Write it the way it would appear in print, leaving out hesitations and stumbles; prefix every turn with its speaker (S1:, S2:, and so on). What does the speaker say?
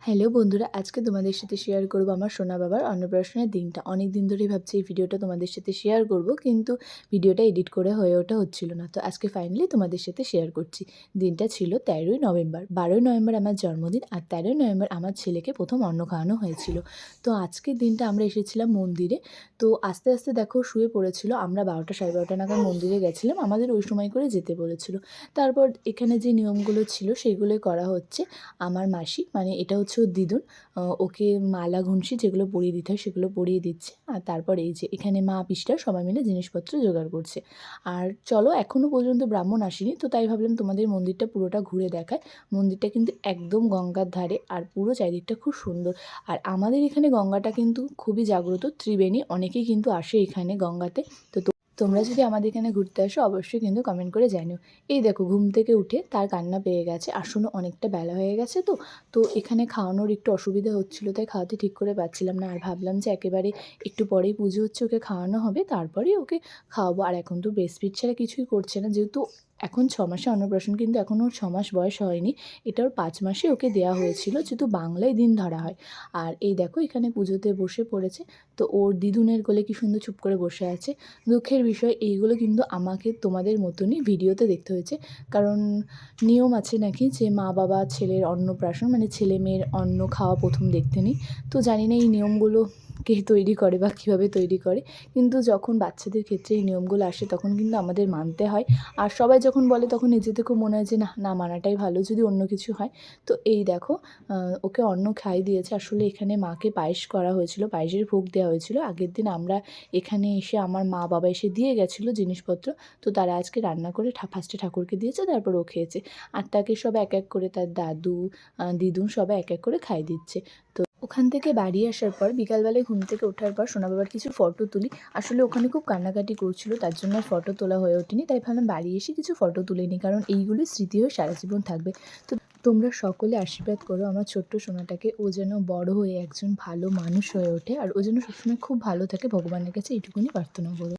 S1: Hello বন্ধুরা, আজকে তোমাদের সাথে শেয়ার করব আমার সোনা বাবার অন্নপ্রাশনের দিনটা। অনেক দিন ধরেই ভাবছি এই ভিডিওটা তোমাদের সাথে শেয়ার করব, কিন্তু ভিডিওটা এডিট করে হয়ে ওঠা হচ্ছিল না। তো আজকে ফাইনালি তোমাদের সাথে শেয়ার করছি। দিনটা ছিল 13ই নভেম্বর। 12ই নভেম্বর আমার জন্মদিন, আর 13ই নভেম্বর আমার ছেলেকে প্রথম অন্ন খাওয়ানো হয়েছিল। তো আজকের দিনটা আমরা এসেছিলাম মন্দিরে। তো আস্তে আস্তে দেখো শুয়ে পড়েছিল। আমরা 12টা 12:30 নাগাদ মন্দিরে গেছিলাম, আমাদের ওই সময় করে যেতে বলেছিল। তারপর এখানে যে নিয়মগুলো ছিল সেগুলোই করা হচ্ছে। আমার মাসি, মানে এটা হচ্ছে ওর দিদুন, ওকে মালা ঘুনসি যেগুলো পরিয়ে দিতে হয় সেগুলো পরিয়ে দিচ্ছে। আর তারপর এই যে এখানে মা পিসটা সবাই মিলে জিনিসপত্র জোগাড় করছে। আর চলো, এখনও পর্যন্ত ব্রাহ্মণ আসেনি, তো তাই ভাবলাম তোমাদের মন্দিরটা পুরোটা ঘুরে দেখায়। মন্দিরটা কিন্তু একদম গঙ্গার ধারে, আর পুরো চারিদিকটা খুব সুন্দর। আর আমাদের এখানে গঙ্গাটা কিন্তু খুবই জাগ্রত, ত্রিবেণী, অনেকেই কিন্তু আসে এখানে গঙ্গাতে। তো তোমরা যদি আমাদের এখানে ঘুরতে আসো অবশ্যই কিন্তু কমেন্ট করে জানিও। এই দেখো ঘুম থেকে উঠে তার কান্না পেয়ে গেছে, আসলে অনেকটা বেলা হয়ে গেছে। তো এখানে খাওয়ানোর একটু অসুবিধা হচ্ছিল, তাই খাওয়াতে ঠিক করে পাচ্ছিলাম না। আর ভাবলাম যে একেবারে একটু পরেই পুজো হচ্ছে, ওকে খাওয়ানো হবে, তারপরেই ওকে খাওয়াবো। আর এখন তো ব্রেস্ট ফিড ছাড়া কিছুই করছে না, যেহেতু এখন 6 মাসে অন্নপ্রাশন, কিন্তু এখনও ওর 6 মাস বয়স হয়নি। এটা ওর 5 মাসে ওকে দেওয়া হয়েছিল, যেহেতু বাংলায় দিন ধরা হয়। আর এই দেখো এখানে পুজোতে বসে পড়েছে। তো ওর দিদুনের কোলে কি সুন্দর চুপ করে বসে আছে। দুঃখের বিষয়, এইগুলো কিন্তু আমাকে তোমাদের মতনই ভিডিওতে দেখতে হয়েছে, কারণ নিয়ম আছে নাকি যে মা বাবা ছেলের অন্নপ্রাশন, মানে ছেলে মেয়ের অন্ন খাওয়া প্রথম দেখতে নেই। তো জানি না এই নিয়মগুলো কে তৈরি করে বা কীভাবে তৈরি করে, কিন্তু যখন বাচ্চাদের ক্ষেত্রে এই নিয়মগুলো আসে তখন কিন্তু আমাদের মানতে হয়। আর সবাই যখন বলে তখন নিজেদেরকেও মনে হয় যে না না, মানাটাই ভালো যদি অন্য কিছু হয়। তো এই দেখো ওকে অন্ন খাইয়ে দিয়েছে। আসলে এখানে মাকে পায়েস করা হয়েছিল, পায়েসের ভোগ দেওয়া হয়েছিল। আগের দিন আমরা এখানে এসে আমার মা বাবা এসে দিয়ে গেছিলো জিনিসপত্র। তো তারা আজকে রান্না করে ফার্স্টে ঠাকুরকে দিয়েছে, তারপর ও খেয়েছে। আর তাকে সব এক এক করে, তার দাদু দিদুন সবাই এক এক করে খাইয়ে দিচ্ছে। তো ওখান থেকে বাড়ি আসার পর বিকালবেলায় ঘুম থেকে ওঠার পর সোনা বাবার কিছু ফটো তুলি। আসলে ওখানে খুব কান্নাকাটি করছিল, তার জন্য আর ফটো তোলা হয়ে ওঠেনি। তাই ভাবলাম বাড়ি এসে কিছু ফটো তুলে নিই, কারণ এইগুলি স্মৃতি হয়ে সারা জীবন থাকবে। তো তোমরা সকলে আশীর্বাদ করো আমার ছোট্ট সোনাটাকে, ও যেন বড় হয়ে একজন ভালো মানুষ হয়ে ওঠে, আর ও যেন সবসময় খুব ভালো থাকে, ভগবানের কাছে এইটুকুনি প্রার্থনা করো।